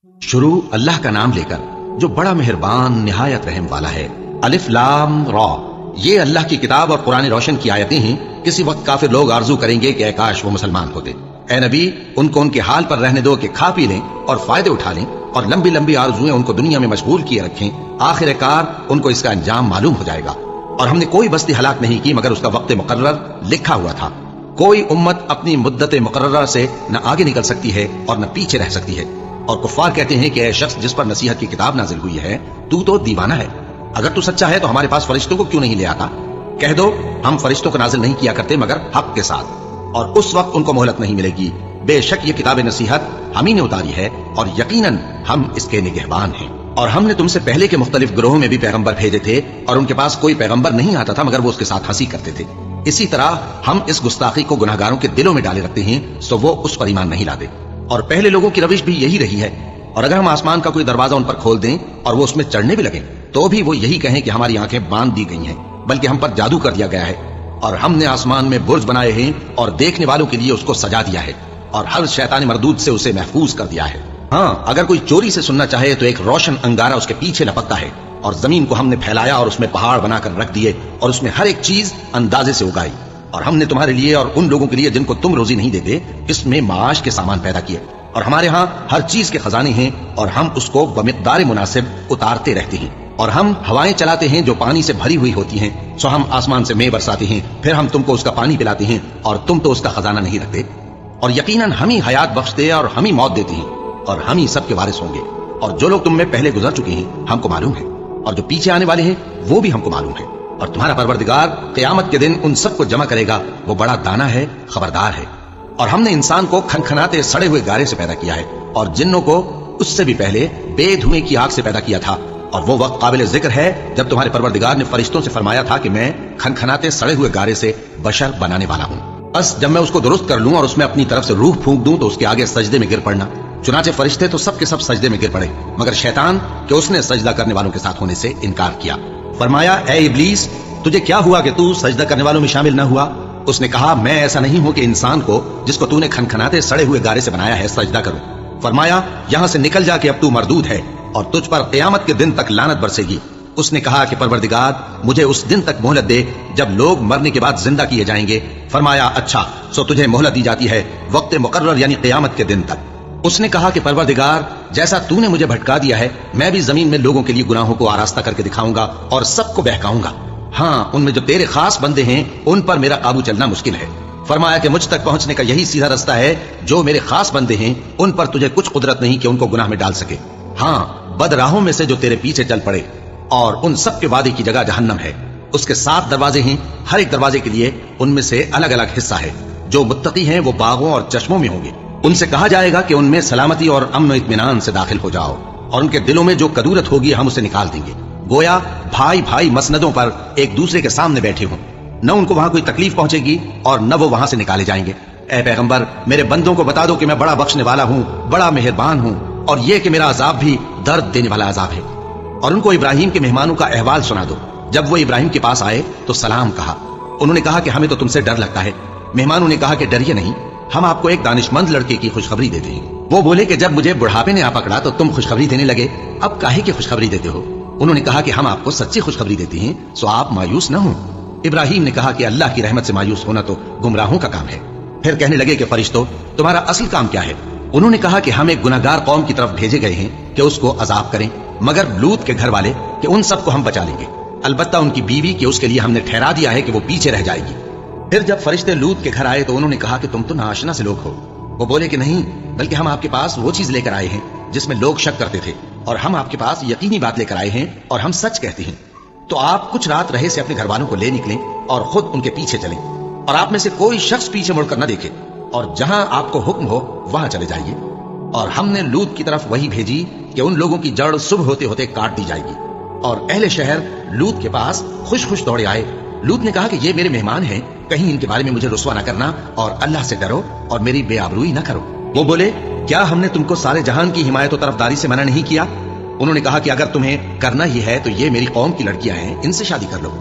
शुरू अल्लाह का नाम लेकर जो बड़ा मेहरबान निहायत रहम वाला है। अलिफ लाम रा, ये अल्लाह की किताब और कुरान रोशन की आयतें हैं। किसी वक्त काफिर लोग आरजू करेंगे कि काश वो मुसलमान होते। ए नबी, उनको उनके हाल पर रहने दो कि खा पी लें और फायदे उठा लें और लंबी लंबी आरजुएं उनको दुनिया में मशगूल किए रखें। आखिरकार उनको इसका अंजाम मालूम हो जाएगा। और हमने कोई बस्ती हलाक नहीं की मगर उसका वक्त मुकर्रर लिखा हुआ था। कोई उम्मत अपनी मुद्दत मुकर्रर से न आगे निकल सकती है और न पीछे रह सकती है। और कुफ्फार कहते हैं कि ऐ शख्स जिस पर नसीहत की किताब नाजिल हुई है, तू तो दीवाना है। अगर तू सच्चा है तो हमारे पास फरिश्तों को क्यों नहीं ले आता? कह दो, हम फरिश्तों को नाजिल नहीं किया करते मगर हक के साथ, और उस वक्त उनको मोहलत नहीं मिलेगी। बेशक ये किताब नसीहत हम ही ने उतारी है और यकीनन हम इसके निगहबान हैं। और हमने तुमसे पहले के मुख्तलिफ ग्रोहों में भी पैगंबर भेजे थे और उनके पास कोई पैगंबर नहीं आता था मगर वो उसके साथ हंसी करते थे। इसी तरह हम इस गुस्ताखी को गुनाहगारों के दिलों में डाले रखते हैं सो वो उस पर ईमान नहीं लाते। और पहले लोगों की रविश भी यही रही है। और अगर हम आसमान का कोई दरवाजा उन पर खोल दें और वो उसमें चढ़ने भी लगे तो भी वो यही कहें कि हमारी आंखें बांध दी गई हैं, बल्कि हम पर जादू कर दिया गया है। और हमने आसमान में बुर्ज बनाए हैं और देखने वालों के लिए उसको सजा दिया है और हर शैतानी मरदूद से उसे महफूज कर दिया है। हाँ, अगर कोई चोरी से सुनना चाहे तो एक रोशन अंगारा उसके पीछे लपकता है। और जमीन को हमने फैलाया और उसमें पहाड़ बनाकर रख दिए और उसमें हर एक चीज अंदाजे से उगाई। और हमने तुम्हारे लिए और उन लोगों के लिए जिनको तुम रोजी नहीं देते इसमें माश के सामान पैदा किए। और हमारे यहाँ हर चीज के खजाने हैं और हम उसको बमिकदार मुनासिब उतारते रहते हैं। और हम हवाएं चलाते हैं जो पानी से भरी हुई होती हैं, सो हम आसमान से मेंह बरसाते हैं, फिर हम तुमको उसका पानी पिलाते हैं और तुम तो उसका खजाना नहीं रखते। और यकीनन हम ही हयात बख्शते और हम ही मौत देते हैं और हम ही सबके वारिस होंगे। और जो लोग तुम में पहले गुजर चुके हैं हमको मालूम है, और जो पीछे आने वाले हैं वो भी हमको मालूम है। और तुम्हारा परवरदिगार क़यामत के दिन उन सबको जमा करेगा। वो बड़ा दाना है, खबरदार है। और हमने इंसान को खनखनाते सड़े हुए गारे से पैदा किया है और जिन्नों को उससे भी पहले बेधुएं की आग से पैदा किया था। और वो वक्त काबिल जिक्र है जब तुम्हारे परवरदिगार ने फरिश्तों से फरमाया था कि मैं खनखनाते सड़े हुए गारे से बशर बनाने वाला हूँ। बस जब मैं उसको दुरुस्त कर लूं और उसमें अपनी तरफ से रूह फूंक दूं तो उसके आगे सजदे में गिर पड़ना। चुनाचे फरिश्ते तो सब के सब सजदे में गिर पड़े मगर शैतान कि उसने सजदा करने वालों के साथ होने से इनकार किया। फरमाया, ए इब्लीस, तुझे क्या हुआ कि तू सजदा करने वालों में शामिल न हुआ? उसने कहा, मैं ऐसा नहीं हूं कि इंसान को जिसको तूने खनखनाते सड़े हुए गारे से बनाया है सजदा करूं। फरमाया, यहां से निकल जा कि अब तू मरदूद है और तुझ पर क़यामत के दिन तक लानत बरसेगी। उसने कहा कि परवरदिगार, मुझे उस दिन तक मोहलत दे जब लोग मरने के बाद जिंदा किए जाएंगे। फरमाया, अच्छा, सो तुझे मोहलत दी जाती है वक्त मुकर्रर यानी क़यामत के दिन तक। उसने कहा कि परवरदिगार, जैसा तूने मुझे भटका दिया है मैं भी जमीन में लोगों के लिए गुनाहों को आरास्ता करके दिखाऊंगा और सबको बहकाऊंगा। हाँ, उनमें जो तेरे खास बंदे हैं उन पर मेरा काबू चलना मुश्किल है। फरमाया कि मुझ तक पहुंचने का यही सीधा रास्ता है। जो मेरे खास बंदे हैं उन पर तुझे कुछ कुदरत नहीं कि उनको गुनाह में डाल सके। हाँ, बदराहों में से जो तेरे पीछे चल पड़े, और उन सब के वादे की जगह जहन्नम है। उसके 7 दरवाजे हैं, हर एक दरवाजे के लिए उनमें से अलग अलग हिस्सा है। जो मुत्तकी हैं वो बागों और चश्मों में होंगे। उनसे कहा जाएगा कि उनमें सलामती और अमन और इत्मीनान से दाखिल हो जाओ, और उनके दिलों में जो कदूरत होगी हम उसे निकाल देंगे। गोया भाई भाई मसनदों पर एक दूसरे के सामने बैठे हों। न उनको वहां कोई तकलीफ पहुंचेगी और न वो वहां से निकाले जाएंगे। ऐ पैगंबर, मेरे बंदों को बता दो कि मैं बड़ा बख्शने वाला हूं, बड़ा मेहरबान हूं, और ये कि मेरा अजाब भी दर्द देने वाला अजाब है। और उनको इब्राहिम के मेहमानों का अहवाल सुना दो। जब वो इब्राहिम के पास आए तो सलाम कहा। उन्होंने कहा कि हमें तो तुमसे डर लगता है। मेहमानों ने कहा कि डरिए नहीं, हम आपको एक दानिशमंद लड़के की खुशखबरी देते हैं। वो बोले कि जब मुझे बुढ़ापे ने आ पकड़ा तो तुम खुशखबरी देने लगे, अब काहे की खुशखबरी देते हो? उन्होंने कहा कि हम आपको सच्ची खुशखबरी देते हैं, सो आप मायूस न हो। इब्राहिम ने कहा कि अल्लाह की रहमत से मायूस होना तो गुमराहों का काम है। फिर कहने लगे कि फरिश्तों, तुम्हारा असल काम क्या है? उन्होंने कहा कि हम एक गुनाहगार कौम की तरफ भेजे गए हैं कि उसको अजाब करें, मगर लूत के घर वाले कि उन सबको हम बचा लेंगे, अलबत्ता उनकी बीवी कि उसके लिए हमने ठहरा दिया है कि वो पीछे रह जाएगी। फिर जब फरिश्ते लूत के घर आए तो उन्होंने कहा कि तुम तो नाआशना से लोग हो। वो बोले कि नहीं, बल्कि हम आपके पास वो चीज लेकर आए हैं जिसमें लोग शक करते थे, और हम आपके पास यकीनी बात लेकर आए हैं और हम सच कहते हैं। तो आप कुछ रात रहे से अपने घर वालों को ले निकलें और खुद उनके पीछे चलें, और आप में से कोई शख्स पीछे मुड़कर न देखे, और जहां आपको हुक्म हो वहां चले जाइए। और हमने लूत की तरफ वही भेजी कि उन लोगों की जड़ सुबह होते होते काट दी जाएगी। और अहले शहर लूत के पास खुश खुश दौड़े आए। लूत ने कहा कि ये मेरे मेहमान हैं, कहीं इनके बारे में मुझे रुस्वा न करना, और अल्लाह से डरो और मेरी बेआबरूई न करो। वो बोले, क्या हमने तुमको सारे जहान की हिमायत और तरफदारी से मना नहीं किया? उन्होंने कहा कि अगर तुम्हें करना ही है तो ये मेरी कौम की लड़कियां हैं, इनसे शादी कर लो।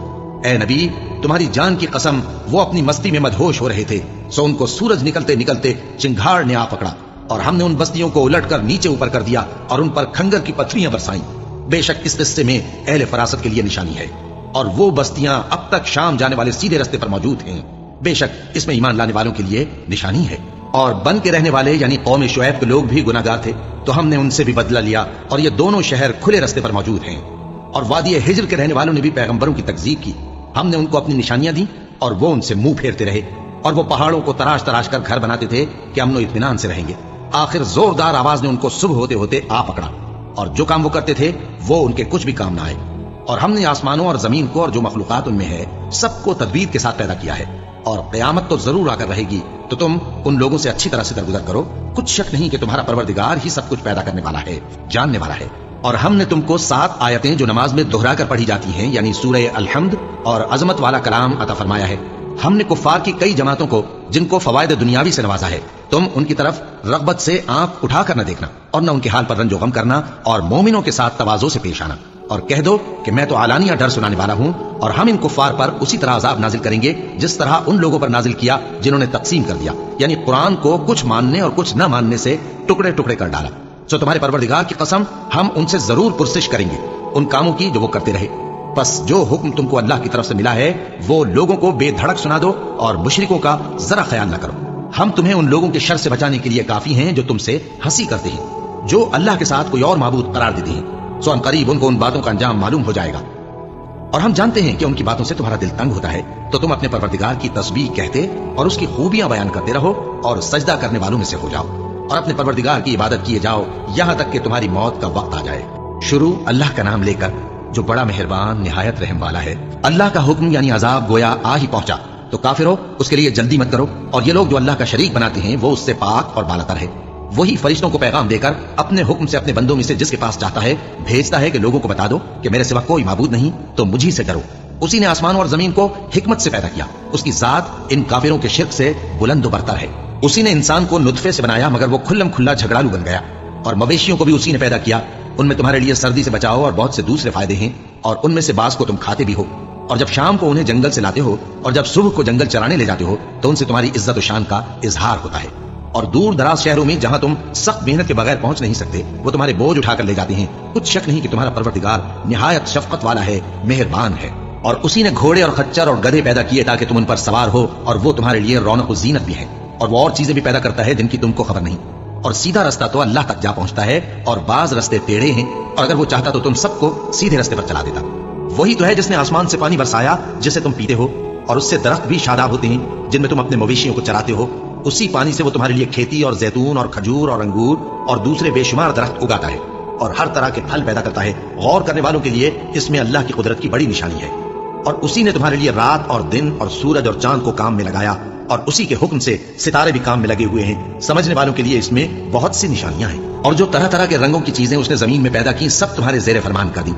ए नबी, तुम्हारी जान की कसम, वो अपनी मस्ती में मदहोश हो रहे थे, सो उनको सूरज निकलते निकलते चिंगार ने आ पकड़ा, اور ہم نے ان بستیوں کو الٹ کر نیچے اوپر کر دیا اور ان پر کھنگر کی پتھریاں برسائیں۔ بے شک اس قصے میں اہل فراست کے لیے نشانی ہے، اور وہ بستیاں اب تک شام جانے والے سیدھے رستے پر موجود ہیں۔ بے شک اس میں ایمان لانے والوں کے لیے نشانی ہے۔ اور بن کے رہنے والے یعنی قوم شعیب کے لوگ بھی گناہگار تھے، تو ہم نے ان سے بھی بدلہ لیا، اور یہ دونوں شہر کھلے رستے پر موجود ہیں۔ اور وادی ہجر کے رہنے والوں نے بھی پیغمبروں کی تکذیب کی، ہم نے ان کو اپنی نشانیاں دی اور وہ ان سے منہ پھیرتے رہے، اور وہ پہاڑوں کو تراش تراش کر گھر بناتے تھے کہ امن و اطمینان سے رہیں گے۔ آخر زوردار آواز نے ان کو صبح ہوتے ہوتے آ پکڑا، اور جو کام وہ کرتے تھے وہ ان کے کچھ بھی کام نہ آئے۔ اور ہم نے آسمانوں اور زمین کو اور جو مخلوقات ان میں ہے سب کو تدبیر کے ساتھ پیدا کیا ہے، اور قیامت تو ضرور آ کر رہے گی، تو تم ان لوگوں سے اچھی طرح سے درگزر کرو۔ کچھ شک نہیں کہ تمہارا پروردگار ہی سب کچھ پیدا کرنے والا ہے، جاننے والا ہے۔ اور ہم نے تم کو 7 آیتیں جو نماز میں دہرا کر پڑھی جاتی ہیں یعنی سورہ الحمد اور عظمت والا کلام عطا فرمایا ہے۔ ہم نے کفار کی کئی جماعتوں کو جن کو فوائد دنیاوی سے نوازا ہے، تم ان کی طرف رغبت سے آنکھ اٹھا کر نہ دیکھنا اور نہ ان کے حال پر رنج و غم کرنا، اور مومنوں کے ساتھ تواضع سے پیش آنا، اور کہہ دو کہ میں تو علانیہ ڈر سنانے والا ہوں، اور ہم ان کفار پر اسی طرح عذاب نازل کریں گے جس طرح ان لوگوں پر نازل کیا جنہوں نے تقسیم کر دیا، یعنی قرآن کو کچھ ماننے اور کچھ نہ ماننے سے ٹکڑے ٹکڑے کر ڈالا۔ سو تمہارے پروردگار کی قسم ہم ان سے ضرور پرسش کریں گے ان کاموں کی جو وہ کرتے رہے۔ بس جو حکم تم کو اللہ کی طرف سے ملا ہے وہ لوگوں کو بے دھڑک سنا دو، اور مشرکوں کا ذرا خیال نہ کرو۔ ہم تمہیں ان لوگوں کے شر سے بچانے کے لیے کافی ہیں جو تم سے ہنسی کرتے ہیں، جو اللہ کے ساتھ کوئی اور معبود قرار دیتے ہیں، سو ان قریب ان کو ان باتوں کا انجام معلوم ہو جائے گا۔ اور ہم جانتے ہیں کہ ان کی باتوں سے تمہارا دل تنگ ہوتا ہے، تو تم اپنے پروردگار کی تسبیح کہتے اور اس کی خوبیاں بیان کرتے رہو، اور سجدہ کرنے والوں میں سے ہو جاؤ، اور اپنے پروردگار کی عبادت کیے جاؤ یہاں تک کہ تمہاری موت کا وقت آ جائے۔ شروع اللہ کا نام لے کر جو بڑا مہربان نہایت رحم والا ہے۔ اللہ کا حکم یعنی عذاب گویا آ ہی پہنچا، تو کافرو اس کے لیے جلدی مت کرو، اور یہ لوگ جو اللہ کا شریک بناتے ہیں وہ اس سے پاک اور بالاتر ہے۔ وہی فرشتوں کو پیغام دے کر اپنے حکم سے اپنے بندوں میں سے جس کے پاس چاہتا ہے بھیجتا ہے کہ لوگوں کو بتا دو کہ میرے سوا کوئی معبود نہیں، تو مجھی سے ڈرو۔ اسی نے آسمانوں اور زمین کو حکمت سے پیدا کیا، اس کی ذات ان کافروں کے شرک سے بلند و برتر ہے۔ اسی نے انسان کو نطفے سے بنایا مگر وہ کھلم کھلا جھگڑالو بن گیا، اور مویشیوں کو بھی اسی نے پیدا کیا، ان میں تمہارے لیے سردی سے بچاؤ اور بہت سے دوسرے فائدے ہیں، اور ان میں سے بعض کو تم کھاتے بھی ہو۔ اور جب شام کو انہیں جنگل سے لاتے ہو اور جب صبح کو جنگل چرانے لے جاتے ہو تو ان سے تمہاری عزت و شان کا اظہار ہوتا ہے۔ اور دور دراز شہروں میں جہاں تم سخت محنت کے بغیر پہنچ نہیں سکتے وہ تمہارے بوجھ اٹھا کر لے جاتے ہیں۔ کچھ شک نہیں کہ تمہارا پروردگار نہایت شفقت والا ہے، مہربان ہے۔ اور اسی نے گھوڑے اور خچر اور گدھے پیدا کیے تاکہ تم ان پر سوار ہو، اور وہ تمہارے لیے رونق و زینت بھی ہے، اور وہ اور چیزیں بھی پیدا کرتا ہے جن کی تم کو خبر نہیں۔ اور سیدھا رستہ تو اللہ تک جا پہنچتا ہے، اور بعض رستے ٹیڑھے ہیں، اور اگر وہ چاہتا تو تم سب کو سیدھے رستے پر چلا دیتا۔ وہی تو ہے جس نے آسمان سے پانی برسایا جسے تم پیتے ہو، اور اس سے درخت بھی شاداب ہوتے ہیں جن میں تم اپنے مویشیوں کو چراتے ہو۔ اسی پانی سے وہ تمہارے لیے کھیتی اور زیتون اور کھجور اور انگور اور دوسرے بے شمار درخت اگاتا ہے، اور ہر طرح کے پھل پیدا کرتا ہے۔ غور کرنے والوں کے لیے اس میں اللہ کی قدرت کی بڑی نشانی ہے۔ اور اسی نے تمہارے لیے رات اور دن اور سورج اور چاند کو کام میں لگایا، اور اسی کے حکم سے ستارے بھی کام میں لگے ہوئے ہیں۔ سمجھنے والوں کے لیے اس میں بہت سی نشانیاں ہیں۔ اور جو طرح طرح کے رنگوں کی چیزیں اس نے زمین میں پیدا کی سب تمہارے زیر فرمان کر دی۔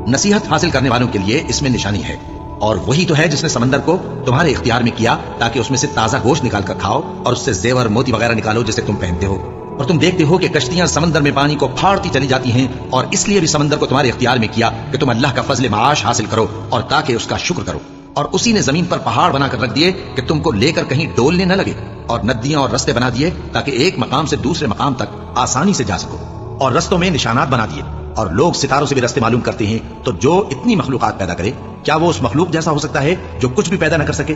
نصیحت حاصل کرنے والوں کے لیے اس میں نشانی ہے۔ اور وہی تو ہے جس نے سمندر کو تمہارے اختیار میں کیا تاکہ اس میں سے تازہ گوشت نکال کر کھاؤ، اور اس سے زیور موتی وغیرہ نکالو جسے تم پہنتے ہو۔ اور تم دیکھتے ہو کہ کشتیاں سمندر میں پانی کو پھاڑتی چلی جاتی ہیں، اور اس لیے بھی سمندر کو تمہارے اختیار میں کیا کہ تم اللہ کا فضل معاش حاصل کرو اور تاکہ اس کا شکر کرو۔ اور اسی نے زمین پر پہاڑ بنا کر رکھ دیے کہ تم کو لے کر کہیں ڈولنے نہ لگے، اور ندیاں اور رستے بنا دیے تاکہ ایک مقام سے دوسرے مقام تک آسانی سے جا سکو، اور رستوں میں نشانات بنا دیے۔ اور لوگ ستاروں سے بھی رستے معلوم کرتے ہیں، تو جو اتنی مخلوقات پیدا کرے کیا وہ اس مخلوق جیسا ہو سکتا ہے جو کچھ بھی پیدا نہ کر سکے؟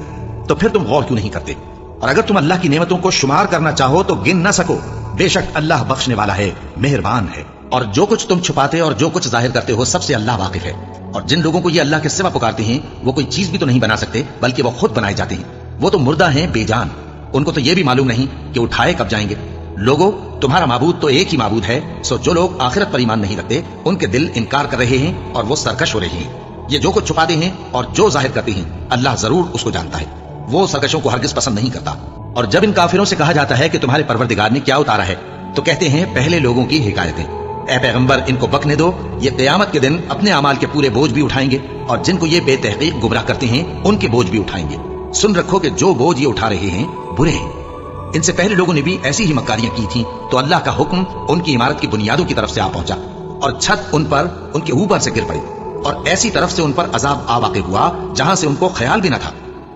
تو پھر تم غور کیوں نہیں کرتے؟ اور اگر تم اللہ کی نعمتوں کو شمار کرنا چاہو تو گن نہ سکو۔ بے شک اللہ بخشنے والا ہے، مہربان ہے۔ اور جو کچھ تم چھپاتے اور جو کچھ ظاہر کرتے ہو سب سے اللہ واقف ہے۔ اور جن لوگوں کو یہ اللہ کے سوا پکارتے ہیں وہ کوئی چیز بھی تو نہیں بنا سکتے بلکہ وہ خود بنائے جاتے ہیں۔ وہ تو مردہ ہیں بے جان، ان کو تو یہ بھی معلوم نہیں کہ اٹھائے کب جائیں گے۔ لوگوں تمہارا معبود تو ایک ہی معبود ہے، سو جو لوگ آخرت پر ایمان نہیں رکھتے ان کے دل انکار کر رہے ہیں اور وہ سرکش ہو رہے ہیں۔ یہ جو کچھ چھپاتے ہیں اور جو ظاہر کرتے ہیں اللہ ضرور اس کو جانتا ہے، وہ سرکشوں کو ہرگز پسند نہیں کرتا۔ اور جب ان کافروں سے کہا جاتا ہے کہ تمہارے پروردگار نے کیا اتارا ہے تو کہتے ہیں پہلے لوگوں کی حکایتیں۔ اے پیغمبر ان کو بکنے دو، یہ قیامت کے دن اپنے اعمال کے پورے بوجھ بھی اٹھائیں گے، اور جن کو یہ بے تحقیق گمراہ کرتے ہیں ان کے بوجھ بھی اٹھائیں گے۔ سن رکھو کہ جو بوجھ یہ اٹھا رہے ہیں برے ہیں۔ ان سے پہلے لوگوں نے بھی ایسی ہی مکاریاں کی تھیں، تو اللہ کا حکم ان کی عمارت کی بنیادوں کی طرف سے آ پہنچا، اور چھت ان پر ان کے اوپر سے گر پڑی، اور ایسی طرف سے ان پر عذاب آ واقع ہوا جہاں سے ان کو خیال بھی نہ تھا۔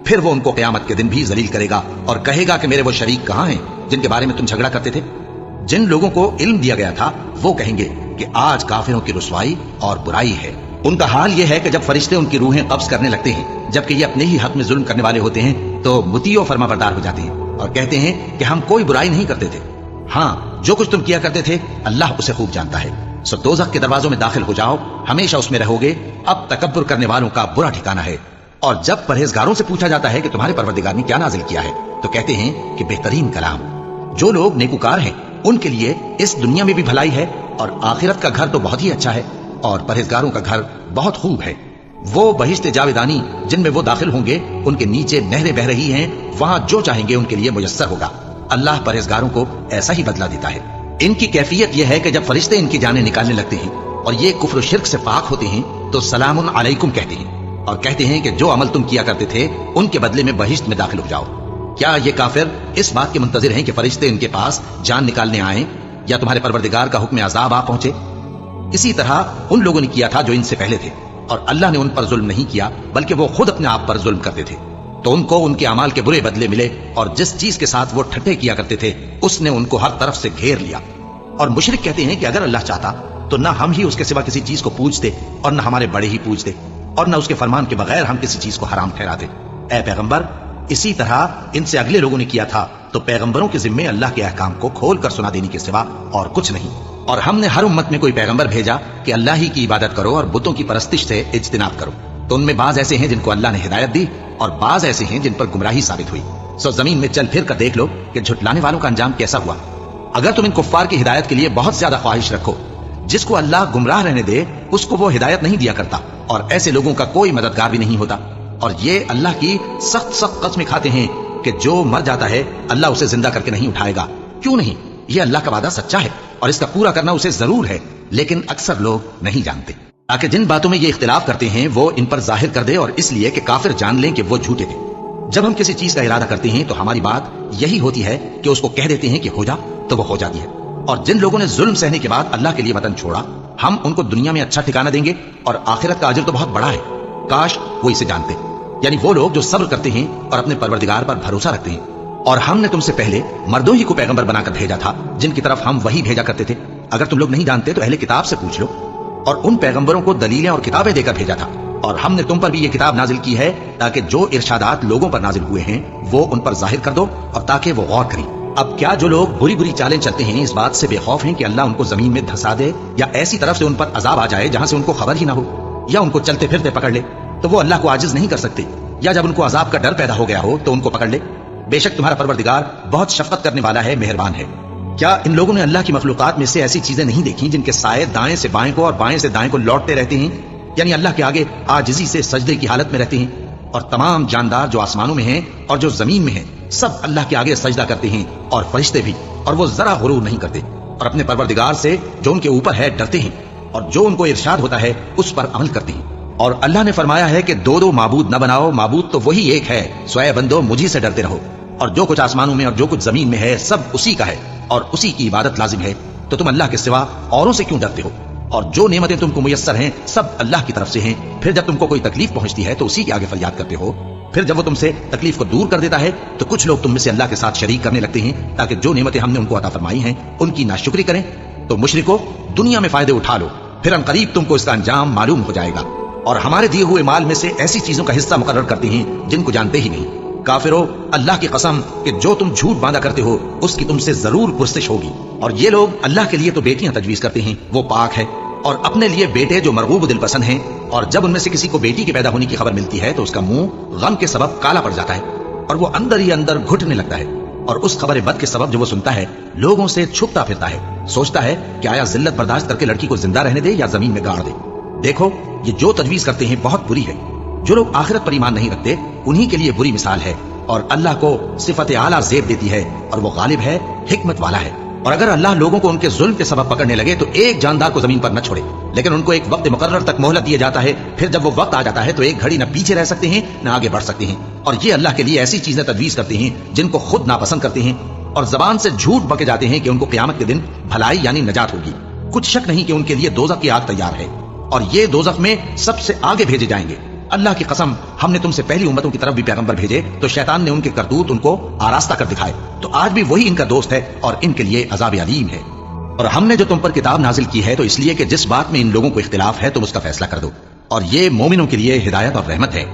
پھر وہ ان کو قیامت کے دن بھی ذلیل کرے گا اور کہے گا کہ میرے وہ شریک کہاں ہیں جن کے بارے میں تم جھگڑا کرتے تھے؟ जिन लोगों को इल्म दिया गया था वो कहेंगे कि आज काफिरों की रुसवाई और बुराई है। उनका हाल यह है कि जब फरिश्ते उनकी रूहें कब्ज करने लगते हैं, जबकि ये अपने ही हक में जुल्म करने वाले होते हैं, तो मुती और फरमाबरदार हो जाते हैं और कहते हैं कि हम कोई बुराई नहीं करते थे। हाँ, जो कुछ तुम किया करते थे अल्लाह उसे खूब जानता है। सो दोज़ख के दरवाजों में दाखिल हो जाओ, हमेशा उसमें रहोगे। अब तकब्बुर करने वालों का बुरा ठिकाना है। और जब परहेजगारों से पूछा जाता है कि तुम्हारे परवरदिगार ने क्या नाजिल किया है, तो कहते हैं कि बेहतरीन कलाम। जो लोग नेकुकार हैं उनके लिए इस दुनिया में भी भलाई है और आखिरत का घर तो बहुत ही अच्छा है, और परहेजगारों का घर बहुत खूब है। वो बहिश्ते जावेदानी जिनमें वो दाखिल होंगे, उनके नीचे नहरें बह रही हैं, वहां जो चाहेंगे उनके लिए मुयस्सर होगा। अल्लाह परहेजगारों को ऐसा ही बदला देता है। इनकी कैफियत यह है कि जब फरिश्ते इनकी जानें निकालने लगते हैं और ये कुफ्र शिर्क से पाक होते हैं, तो सलामुन अलैकुम कहते हैं और कहते हैं कि जो अमल तुम किया करते थे उनके बदले में बहिश्त में दाखिल हो जाओ। क्या ये काफिर इस बात के मुंतजिर हैं कि फरिश्ते इनके पास जान निकालने आए या तुम्हारे परवरदिगार का हुक्म अजाब आ पहुंचे? इसी तरह उन लोगों ने किया था जो इनसे पहले थे, और अल्लाह ने उन पर जुल्म नहीं किया बल्कि वो खुद अपने आप पर जुल्म करते थे। तो उनको उनके अमाल के बुरे बदले मिले, और जिस चीज के साथ वो ठट्ठे किया करते थे उसने उनको हर तरफ से घेर लिया। और मुशरिक कहते हैं कि अगर अल्लाह चाहता तो न हम ही उसके सिवा किसी चीज को पूजते और न हमारे बड़े ही पूजते, और न उसके फरमान के बगैर हम किसी चीज को हराम ठहराते। ऐ पैगंबर, इसी तरह इनसे अगले लोगों ने किया था, तो पैगंबरों के जिम्मे अल्लाह के अहकाम को खोल कर सुना देने के सिवा और कुछ नहीं। और हमने हर उम्मत में कोई पैगंबर भेजा कि अल्लाह ही की इबादत करो और बुतों की परस्तिश से इज्तिनाब करो। तो उनमें बाज ऐसे हैं जिनको अल्लाह ने हिदायत दी, और बाज ऐसे हैं जिन पर गुमराही साबित हुई। सो जमीन में चल फिर कर देख लो कि झुटलाने वालों का अंजाम कैसा हुआ। अगर तुम इन कुफ्फार की हिदायत के लिए बहुत ज्यादा ख्वाहिश रखो, जिसको अल्लाह गुमराह रहने दे उसको वो हिदायत नहीं दिया करता, और ऐसे लोगों का कोई मददगार भी नहीं होता। और ये अल्लाह की सख्त सख्त कसमें खाते हैं कि जो मर जाता है अल्लाह उसे जिंदा करके नहीं उठाएगा। क्यों नहीं? ये अल्लाह का वादा सच्चा है और इसका पूरा करना उसे जरूर है, लेकिन अक्सर लोग नहीं जानते। ताकि जिन बातों में ये इख्तिलाफ करते हैं वो इन पर जाहिर कर दे, और इसलिए कि काफिर जान लें कि वो झूठे थे। जब हम किसी चीज का इरादा करते हैं तो हमारी बात यही होती है कि उसको कह देते हैं कि हो जा, तो वो हो जाती है। और जिन लोगों ने जुल्म सहने के बाद अल्लाह के लिए वतन छोड़ा, हम उनको दुनिया में अच्छा ठिकाना देंगे और आखिरत का अजर तो बहुत बड़ा है। काश वो इसे जानते। यानी वो लोग जो सब्र करते हैं और अपने परवरदिगार पर भरोसा रखते हैं। और हमने तुमसे पहले मर्दों ही को पैगंबर बनाकर भेजा था, जिनकी तरफ हम वही भेजा करते थे। अगर तुम लोग नहीं जानते तो अहले किताब से पूछ लो। और उन पैगंबरों को दलीलें और किताबें देकर भेजा था। और हमने तुम पर भी ये किताब नाजिल की है ताकि जो इरशादात लोगों पर नाजिल हुए हैं वो उन पर जाहिर कर दो, और ताकि वो गौर करें। अब क्या जो लोग बुरी बुरी चालें चलते हैं इस बात से बेखौफ हैं कि अल्लाह उनको जमीन में धंसा दे, या ऐसी तरफ से उन पर अजाब आ जाए जहां से उनको खबर ही ना हो, या उनको चलते फिरते पकड़ ले? तो वो अल्लाह को आजिज नहीं कर सकते। या जब उनको अजाब का डर पैदा हो गया हो तो उनको पकड़ ले। बेशक तुम्हारा परवरदिगार बहुत शफकत करने वाला है, मेहरबान है। क्या इन लोगों ने अल्लाह की मखलूकात में से ऐसी चीजें नहीं देखी जिनके साए दाएं से बाएं को और बाएं से दाएं को लौटते रहते हैं, यानी अल्लाह के आगे आजिजी से सजदे की हालत में रहते हैं? और तमाम जानदार जो आसमानों में हैं और जो जमीन में हैं, सब अल्लाह के आगे सजदा करते हैं, और फरिश्ते भी। और वो जरा गुरूर नहीं करते, और अपने परवरदिगार से जो उनके ऊपर है डरते हैं, और जो उनको इरशाद होता है उस पर अमल करते हैं। और अल्लाह ने फरमाया है कि दो दो माबूद न बनाओ, माबूद तो वही एक है। सोए बंदो, मुझी से डरते रहो। और जो कुछ आसमानों में और जो कुछ जमीन में है सब उसी का है, और उसी की इबादत लाजिम है। तो तुम अल्लाह के सिवा औरों से क्यों डरते हो? और जो नेमतें तुमको मुयस्सर हैं सब अल्लाह की तरफ से हैं। फिर जब तुमको कोई तकलीफ पहुंचती है तो उसी के आगे फरियाद करते हो। फिर जब वो तुमसे तकलीफ को दूर कर देता है तो कुछ लोग तुम में से अल्लाह के साथ शरीक करने लगते हैं, ताकि जो नेमतें हमने उनको अता फरमाई हैं उनकी नाशुक्री करें। तो मुशरिको, दुनिया में फायदे उठा लो, फिर अनकरीब तुमको इसका अंजाम मालूम हो जाएगा। और हमारे दिए हुए माल में से ऐसी चीजों का हिस्सा मुकर्रर करते हैं जिनको जानते ही नहीं। काफिरो, अल्लाह की कसम कि जो तुम झूठ बांधा करते हो उसकी तुमसे जरूर पुरसिश होगी। और ये लोग अल्लाह के लिए तो बेटियां तजवीज करते हैं, वो पाक है, और अपने लिए बेटे जो मरगूब दिल पसंद हैं। और जब उनमें से किसी को बेटी के पैदा होने की खबर मिलती है तो उसका मुंह गम के सबब काला पड़ जाता है, और वो अंदर ही अंदर घुटने लगता है। और उस खबर बद के सबब जो वो सुनता है लोगों से छुपता फिरता है, सोचता है कि आया जिल्लत बर्दाश्त करके लड़की को जिंदा रहने दे या जमीन में गाड़ दे। देखो, ये जो तजवीज करते हैं बहुत बुरी है। जो लोग आखिरत पर ईमान नहीं रखते उन्हीं के लिए बुरी मिसाल है। और अल्लाह को सिफत आला ज़ेब देती है, और वो गालिब है, हिकमत वाला है। और अगर अल्लाह लोगों को उनके जुल्म के सबब पकड़ने लगे तो एक जानदार को जमीन पर न छोड़े, लेकिन उनको एक वक्त मुकर्रर तक मोहलत दिया जाता है। फिर जब वो वक्त आ जाता है तो एक घड़ी न पीछे रह सकते हैं न आगे बढ़ सकते हैं। और ये अल्लाह के लिए ऐसी चीजें तजवीज करते हैं जिनको खुद नापसंद करते हैं, और जबान से झूठ बके जाते हैं कि उनको क़यामत के दिन भलाई यानी नजात होगी। कुछ शक नहीं कि उनके लिए दोज़ख की आग तैयार है, और ये दोज़ख में सबसे आगे भेजे जाएंगे। اللہ کی قسم ہم نے تم سے پہلی امتوں کی طرف بھی پیغمبر بھیجے تو شیطان نے ان کے کرتوت ان کو آراستہ کر دکھائے، تو آج بھی وہی ان کا دوست ہے اور ان کے لیے عذاب علیم ہے۔ اور ہم نے جو تم پر کتاب نازل کی ہے تو اس لیے کہ جس بات میں ان لوگوں کو اختلاف ہے تم اس کا فیصلہ کر دو، اور یہ مومنوں کے لیے ہدایت اور رحمت ہے۔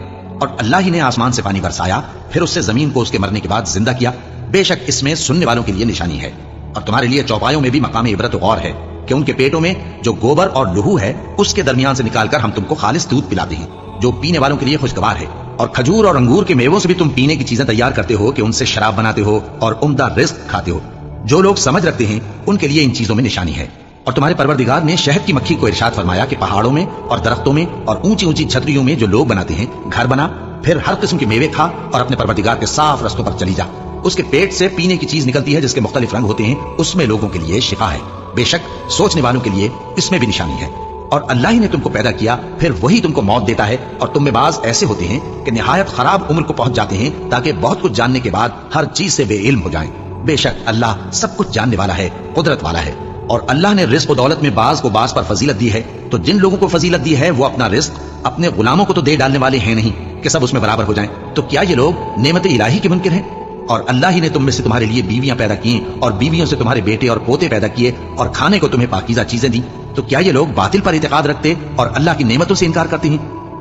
اور اللہ ہی نے آسمان سے پانی برسایا، پھر اس سے زمین کو اس کے مرنے کے بعد زندہ کیا، بے شک اس میں سننے والوں کے لیے نشانی ہے۔ اور تمہارے لیے چوپایوں میں بھی مقام عبرت و غور ہے کہ ان کے پیٹوں میں جو گوبر اور لہو ہے اس کے درمیان سے نکال کر ہم تم کو خالص دودھ پلاتے ہیں جو پینے والوں کے لیے خوشگوار ہے، اور کھجور اور انگور کے میووں سے بھی تم پینے کی چیزیں تیار کرتے ہو کہ ان سے شراب بناتے ہو اور عمدہ رزق کھاتے ہو۔ جو لوگ سمجھ رکھتے ہیں ان کے لیے ان چیزوں میں نشانی ہے۔ اور تمہارے پروردگار نے شہد کی مکھی کو ارشاد فرمایا کہ پہاڑوں میں اور درختوں میں اور اونچی اونچی چھتریوں میں جو لوگ بناتے ہیں گھر بنا، پھر ہر قسم کے میوے کھا اور اپنے پروردگار کے صاف رستوں پر چلی جا۔ اس کے پیٹ سے پینے کی چیز نکلتی ہے جس کے مختلف رنگ ہوتے ہیں، اس میں لوگوں کے لیے شفا ہے، بے شک سوچنے والوں کے لیے اس میں بھی نشانی ہے۔ اور اللہ ہی نے تم کو پیدا کیا، پھر وہی تم کو موت دیتا ہے، اور تم میں بعض ایسے ہوتے ہیں کہ نہایت خراب عمر کو پہنچ جاتے ہیں تاکہ بہت کچھ جاننے کے بعد ہر چیز سے بے علم ہو جائیں۔ بے شک اللہ سب کچھ جاننے والا ہے، قدرت والا ہے۔ اور اللہ نے رزق و دولت میں بعض کو بعض پر فضیلت دی ہے، تو جن لوگوں کو فضیلت دی ہے وہ اپنا رزق اپنے غلاموں کو تو دے ڈالنے والے ہیں نہیں کہ سب اس میں برابر ہو جائیں، تو کیا یہ لوگ نعمت الہی کے منکر ہیں؟ اور اللہ ہی نے تم میں سے تمہارے لیے بیویاں پیدا کی اور بیویوں سے تمہارے بیٹے اور پوتے پیدا کیے اور کھانے کو تمہیں پاکیزہ چیزیں دی، تو کیا یہ لوگ باطل پر اعتقاد رکھتے اور اللہ کی نعمتوں سے انکار کرتے ہیں؟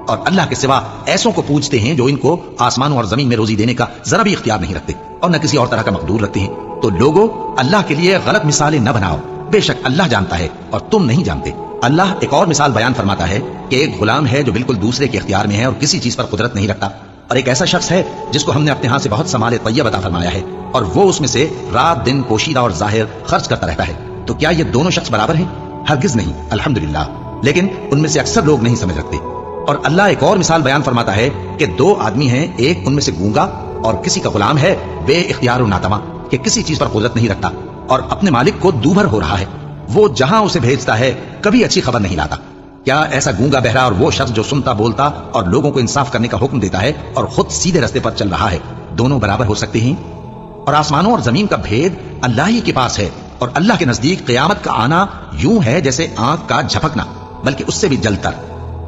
اور اللہ کے سوا ایسوں کو پوجتے ہیں جو ان کو آسمانوں اور زمین میں روزی دینے کا ذرا بھی اختیار نہیں رکھتے اور نہ کسی اور طرح کا مقدور رکھتے ہیں۔ تو لوگوں اللہ کے لیے غلط مثالیں نہ بناؤ، بے شک اللہ جانتا ہے اور تم نہیں جانتے۔ اللہ ایک اور مثال بیان فرماتا ہے کہ ایک غلام ہے جو بالکل دوسرے کے اختیار میں ہے اور کسی چیز پر قدرت نہیں رکھتا، اور ایک ایسا شخص ہے جس کو ہم نے اپنے ہاں سے بہت سمال طیب عطا فرمایا ہے اور وہ اس میں سے رات دن پوشیدہ اور ظاہر خرچ کرتا رہتا ہے، تو کیا یہ دونوں شخص برابر ہیں؟ ہرگز نہیں، الحمدللہ، لیکن ان میں سے اکثر لوگ نہیں سمجھ رکھتے۔ اور اللہ ایک اور مثال بیان فرماتا ہے کہ دو آدمی ہیں، ایک ان میں سے گونگا اور کسی کا غلام ہے بے اختیار و ناتواں کہ کسی چیز پر قدرت نہیں رکھتا اور اپنے مالک کو دوبھر ہو رہا ہے، وہ جہاں اسے بھیجتا ہے کبھی اچھی خبر نہیں لاتا۔ کیا ایسا گونگا بہرا اور وہ شخص جو سنتا بولتا اور لوگوں کو انصاف کرنے کا حکم دیتا ہے اور خود سیدھے رستے پر چل رہا ہے، دونوں برابر ہو سکتے ہیں؟ اور آسمانوں اور زمین کا بھید اللہ ہی کے پاس ہے، اور اللہ کے نزدیک قیامت کا آنا یوں ہے جیسے آنکھ کا جھپکنا، بلکہ اس سے بھی جلتر۔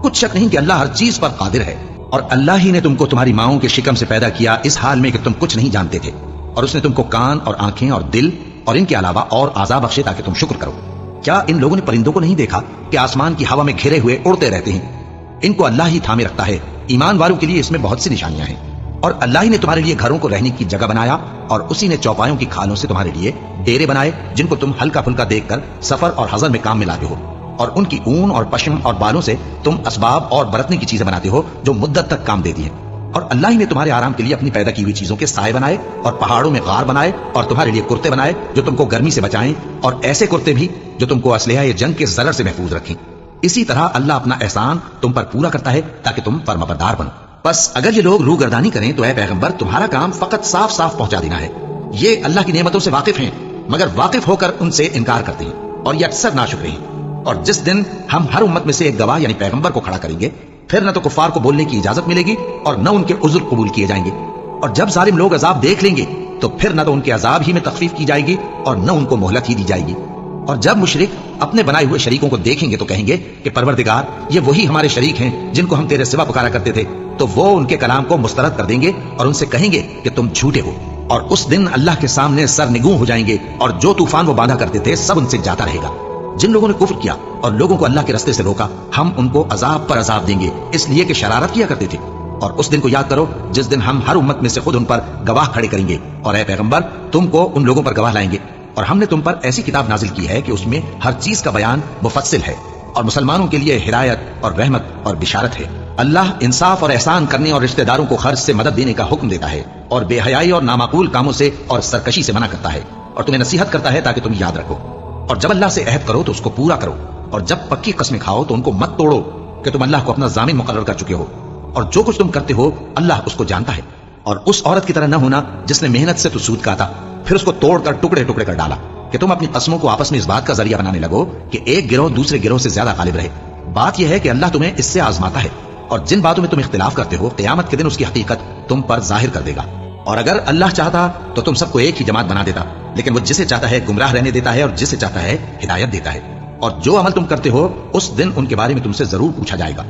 کچھ شک نہیں کہ اللہ ہر چیز پر قادر ہے۔ اور اللہ ہی نے تم کو تمہاری ماؤں کے شکم سے پیدا کیا اس حال میں کہ تم کچھ نہیں جانتے تھے، اور اس نے تم کو کان اور آنکھیں اور دل اور ان کے علاوہ اور اعضاء بخشے تاکہ تم شکر کرو۔ کیا ان لوگوں نے پرندوں کو نہیں دیکھا کہ آسمان کی ہوا میں گھرے ہوئے اڑتے رہتے ہیں؟ ان کو اللہ ہی تھامے رکھتا ہے۔ ایمان والوں کے لیے اس میں بہت سی نشانیاں ہیں۔ اور اللہ ہی نے تمہارے لیے گھروں کو رہنے کی جگہ بنایا، اور اسی نے چوپایوں کی کھالوں سے تمہارے لیے ڈیرے بنائے جن کو تم ہلکا پھلکا دیکھ کر سفر اور حضر میں کام میں لاتے ہو، اور ان کی اون اور پشم اور بالوں سے تم اسباب اور برتنے کی چیزیں بناتے ہو جو مدت تک کام دیتی ہیں۔ اور اللہ ہی نے تمہارے آرام کے لیے اپنی پیدا کی ہوئی چیزوں کے سائے بنائے اور پہاڑوں میں غار بنائے اور تمہارے لیے کرتے بنائے جو تم کو گرمی سے بچائیں، اور ایسے کرتے بھی جو تم کو اسلحہ جنگ کے ضرر سے محفوظ رکھیں۔ اسی طرح اللہ اپنا احسان تم پر پورا کرتا ہے تاکہ تم فرمانبردار بنو۔ بس اگر یہ لوگ روگردانی کریں تو اے پیغمبر تمہارا کام فقط صاف صاف پہنچا دینا ہے۔ یہ اللہ کی نعمتوں سے واقف ہیں مگر واقف ہو کر ان سے انکار کرتے ہیں اور یہ اکثر ناشکر ہیں۔ اور جس دن ہم ہر امت میں سے ایک گواہ یعنی پیغمبر کو کھڑا کریں گے، پھر نہ تو کفار کو بولنے کی اجازت ملے گی اور نہ ان کے عذر قبول کیے جائیں گے۔ اور جب ظالم لوگ عذاب دیکھ لیں گے تو پھر نہ تو ان کے عذاب ہی میں تخفیف کی جائے گی اور نہ ان کو مہلت ہی دی جائے گی۔ اور جب مشرک اپنے بنائے ہوئے شریکوں کو دیکھیں گے تو کہیں گے کہ پروردگار یہ وہی ہمارے شریک ہیں جن کو ہم تیرے سوا پکارا کرتے تھے، تو وہ ان کے کلام کو مسترد کر دیں گے اور ان سے کہیں گے کہ تم جھوٹے ہو۔ اور اس دن اللہ کے سامنے سر نگوں ہو جائیں گے اور جو طوفان وہ باندھا کرتے تھے سب ان سے جاتا رہے گا۔ جن لوگوں نے کفر کیا اور لوگوں کو اللہ کے رستے سے روکا، ہم ان کو عذاب پر عذاب دیں گے اس لیے کہ شرارت کیا کرتے تھے۔ اور اس دن کو یاد کرو جس دن ہم ہر امت میں سے خود ان پر گواہ کھڑے کریں گے، اور اے پیغمبر تم کو ان لوگوں پر گواہ لائیں گے۔ اور ہم نے تم پر ایسی کتاب نازل کی ہے کہ اس میں ہر چیز کا بیان مفصل ہے، اور مسلمانوں کے لیے ہدایت اور رحمت اور بشارت ہے۔ اللہ انصاف اور احسان کرنے اور رشتہ داروں کو خرچ سے مدد دینے کا حکم دیتا ہے، اور بے حیائی اور نامعقول کاموں سے اور سرکشی سے منع کرتا ہے، اور تمہیں نصیحت کرتا ہے تاکہ تم یاد رکھو۔ اور جب اللہ سے عہد کرو تو اس کو پورا کرو، اور جب پکی قسمیں کھاؤ تو ان کو مت توڑو کہ تم اللہ کو اپنا ضامن مقرر کر چکے ہو، اور جو کچھ تم کرتے ہو اللہ اس کو جانتا ہے۔ اور اس عورت کی طرح نہ ہونا جس نے محنت سے تو سود کھاتا پھر اس کو توڑ کر ٹکڑے ٹکڑے کر ڈالا، کہ تم اپنی قسموں کو آپس میں اس بات کا ذریعہ بنانے لگو کہ ایک گروہ دوسرے گروہ سے زیادہ غالب رہے۔ بات یہ ہے کہ اللہ تمہیں اس سے آزماتا ہے، اور جن باتوں میں تم اختلاف کرتے ہو قیامت کے دن اس کی حقیقت تم پر ظاہر کر دے گا۔ اور اگر اللہ چاہتا تو تم سب کو ایک ہی جماعت بنا دیتا، لیکن وہ جسے چاہتا ہے گمراہ رہنے دیتا ہے اور جسے چاہتا ہے ہدایت دیتا ہے۔ اور جو عمل تم کرتے ہو اس دن ان کے بارے میں تم سے ضرور پوچھا جائے گا۔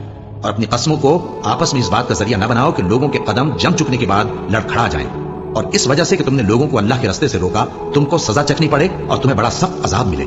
और अपनी कस्मों को आपस में इस बात का जरिया न बनाओ कि लोगों के कदम जम चुकने के बाद लड़खड़ा जाएं। और इस वजह से कि तुमने लोगों को अल्लाह के रास्ते से रोका, तुमको सजा चखनी पड़े और तुम्हें बड़ा सख्त अजाब मिले।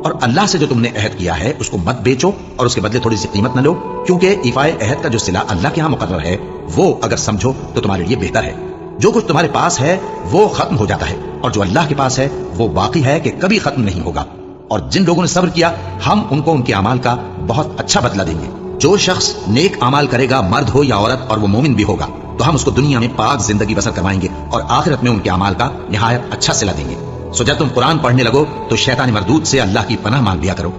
और अल्लाह से जो तुमने अहद किया है उसको मत बेचो और उसके बदले थोड़ी सी कीमत न लो, क्योंकि इफाए अहद का जो सिला अल्लाह के यहाँ मुकर्रर है वो अगर समझो तो तुम्हारे लिए बेहतर है। जो कुछ तुम्हारे पास है वो खत्म हो जाता है और जो अल्लाह के पास है वो बाकी है कि कभी खत्म नहीं होगा। और जिन लोगों ने सब्र किया हम उनको उनके अमाल का बहुत अच्छा बदला देंगे। जो शख्स नेक अमाल करेगा, मर्द हो या औरत, और वो मोमिन भी होगा, तो हम उसको दुनिया में पाक जिंदगी बसर करवाएंगे और आखिरत में उनके अमाल का निहायत अच्छा सिला देंगे। सो जब तुम कुरान पढ़ने लगो तो शैतानी मरदूद से अल्लाह की पनाह मांग लिया करो।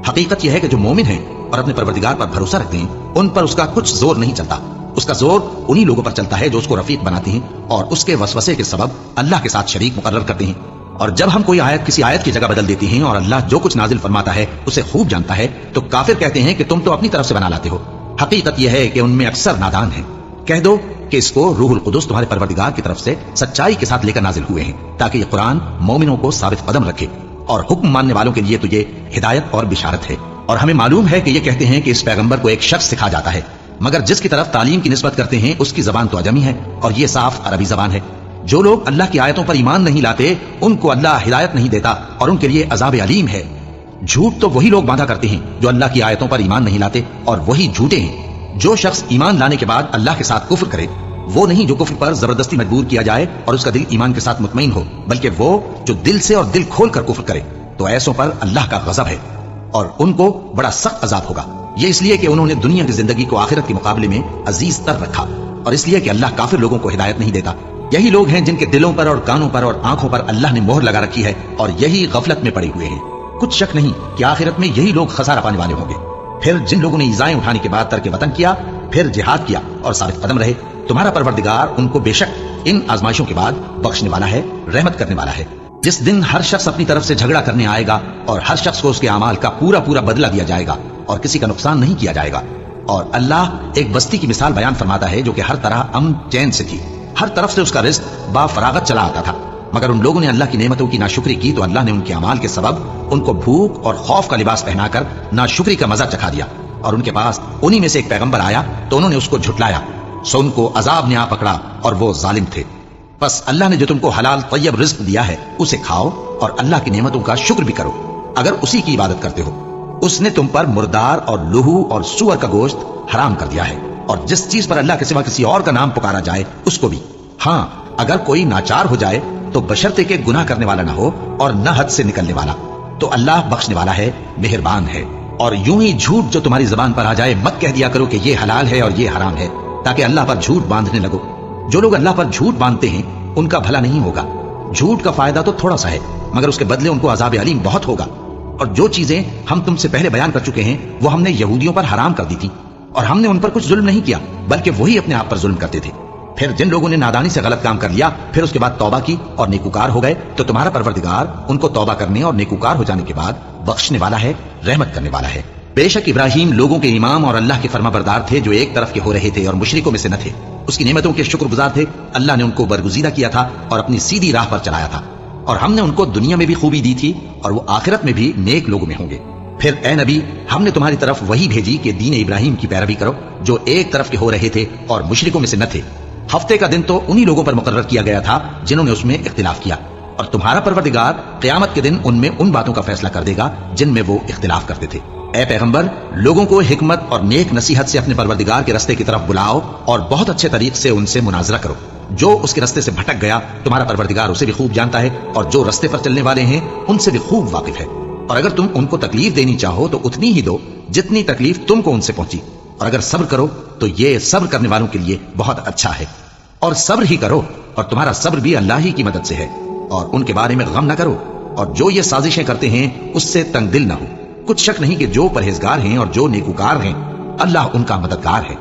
हकीकत यह है कि जो मोमिन है और अपने परवरदिगार पर भरोसा रखते हैं उन पर उसका कुछ जोर नहीं चलता। उसका जोर उन्हीं लोगों पर चलता है जो उसको रफीक बनाते हैं और उसके वसवसे के सबब अल्लाह के साथ शरीक मुकर्रर करते हैं। और जब हम कोई आयत किसी आयत की जगह बदल देते हैं और अल्लाह जो कुछ नाजिल फरमाता है उसे खूब जानता है, तो काफिर कहते हैं कि तुम तो अपनी तरफ से बना लाते हो। हकीकत यह है कि उनमें अक्सर नादान है। कह दो कि इसको रूहुल कुदुस तुम्हारे परवरदिगार की तरफ से सच्चाई के साथ लेकर नाजिल हुए हैं, ताकि ये कुरान मोमिनों को साबित कदम रखे और हुक्म मानने वालों के लिए तो ये हिदायत और बिशारत है। और हमें मालूम है कि ये कहते हैं कि इस पैगंबर को एक शख्स सिखा जाता है, मगर जिसकी तरफ तालीम की निस्बत करते हैं उसकी जबान तो अजमी है और ये साफ अरबी जबान है। जो लोग अल्लाह की आयतों पर ईमान नहीं लाते उनको अल्लाह हिदायत नहीं देता और उनके लिए अजाब अलीम है। झूठ तो वही लोग बांधा करते हैं जो अल्लाह की आयतों पर ईमान नहीं लाते, और वही झूठे हैं। जो शख्स ईमान लाने के बाद अल्लाह के साथ कुफ्र करे वो नहीं जो कुफ्र पर जबरदस्ती मजबूर किया जाए और उसका दिल ईमान के साथ मुतमईन हो, बल्कि वो जो दिल से और दिल खोल कर कुफ्र करे, तो ऐसों पर अल्लाह का गजब है और उनको बड़ा सख्त अजाब होगा। ये इसलिए कि उन्होंने दुनिया की जिंदगी को आखिरत के मुकाबले में अजीज तर रखा, और इसलिए कि अल्लाह काफिर लोगों को हिदायत नहीं देता। यही लोग हैं जिनके दिलों पर और कानों पर और आंखों पर अल्लाह ने मोहर लगा रखी है और यही गफलत में पड़े हुए हैं। कुछ शक नहीं कि आखिरत में यही लोग खसारा पाने वाले होंगे। फिर जिन लोगों ने ईज़ाएं उठाने के बाद तर्क वतन किया, फिर जिहाद किया और साबित कदम रहे, तुम्हारा परवरदिगार उनको बेशक इन आजमाइशों के बाद बख्शने वाला है, रहमत करने वाला है। जिस दिन हर शख्स अपनी तरफ से झगड़ा करने आएगा और हर शख्स को उसके अमाल का पूरा पूरा बदला दिया जाएगा और किसी का नुकसान नहीं किया जाएगा। और अल्लाह एक बस्ती की मिसाल बयान फरमाता है जो कि हर तरह अमन चैन से थी, हर तरफ से उसका रिज़्क़ बाफरागत चला आता था, मगर उन लोगों ने अल्लाह की नेमतों की नाशुक्री की तो अल्लाह ने उनके अमाल के सबब उनको भूख और खौफ का लिबास पहनाकर नाशुक्री का मजा चखा दिया। और उनके पास उन्हीं में से एक पैगंबर आया तो उन्होंने उसको झुटलाया, सो उनको अजाब ने आ पकड़ा और वो जालिम थे। बस अल्लाह ने जो तुमको हलाल तय्यब रिज़्क़ दिया है उसे खाओ और अल्लाह की नेमतों का शुक्र भी करो अगर उसी की इबादत करते हो। उसने तुम पर मुर्दार और लहू और सूअर का गोश्त हराम कर दिया है और जिस चीज पर अल्लाह के सिवा किसी और का नाम पुकारा जाए उसको भी। हाँ, अगर कोई नाचार हो जाए तो बशर्ते के गुनाह करने वाला ना हो और न हद से निकलने वाला, तो अल्लाह बख्शने वाला है, मेहरबान है। और यूं ही झूठ जो तुम्हारी जबान पर आ जाए मत कह दिया करो कि ये हलाल है और ये हराम है, ताकि अल्लाह पर झूठ बांधने लगो। जो लोग अल्लाह पर झूठ बांधते हैं उनका भला नहीं होगा। झूठ का फायदा तो थोड़ा सा है, मगर उसके बदले उनको अजाब अलीम बहुत होगा। और जो चीजें हम तुमसे पहले बयान कर चुके हैं वो हमने यहूदियों पर हराम कर दी थी और हमने उन पर कुछ जुल्म नहीं किया, बल्कि वही अपने आप पर जुल्म करते थे। फिर जिन लोगों ने नादानी से गलत काम कर लिया फिर उसके बाद तौबा की और नेकूकार हो गए, तो तुम्हारा परवरदिगार उनको तौबा करने और नेकूकार हो जाने के बाद बख्शने वाला है, रहमत करने वाला है। बेशक इब्राहिम लोगों के इमाम और अल्लाह के फरमाबरदार थे जो एक तरफ के हो रहे थे और मुशरिकों में से न थे। उसकी नेमतों के शुक्रगुजार थे। अल्लाह ने उनको बरगुजीदा किया था और अपनी सीधी राह पर चलाया था, और हमने उनको दुनिया में भी खूबी दी थी और वो आखिरत में भी नेक लोगों में होंगे। फिर ए नबी, हमने तुम्हारी तरफ वही भेजी कि दीन इब्राहिम की पैरवी करो जो एक तरफ के हो रहे थे और मुशरिकों में से न थे। हफ्ते का दिन तो उन्हीं लोगों पर मुकर्रर किया गया था जिन्होंने उसमें इख्तिलाफ किया, और तुम्हारा परवरदिगार क़यामत के दिन उनमें उन बातों का फैसला कर देगा जिनमें वो इख्तिलाफ करते थे। ए पैगंबर, लोगों को हिकमत और नेक नसीहत से अपने परवरदिगार के रास्ते की तरफ बुलाओ और बहुत अच्छे तरीके से उनसे मुनाजरा करो। जो उसके रास्ते से भटक गया तुम्हारा परवरदिगार उसे भी खूब जानता है, और जो रास्ते पर चलने वाले हैं उनसे भी खूब वाकिफ है। और अगर तुम उनको तकलीफ देनी चाहो तो उतनी ही दो जितनी तकलीफ तुमको उनसे पहुंची, और अगर सब्र करो तो ये सब्र करने वालों के लिए बहुत अच्छा है। और सब्र ही करो, और तुम्हारा सब्र भी अल्लाह ही की मदद से है, और उनके बारे में गम न करो, और जो ये साजिशें करते हैं उससे तंग दिल न हो। कुछ शक नहीं कि जो परहेजगार हैं और जो नेकूकार हैं अल्लाह उनका मददगार है।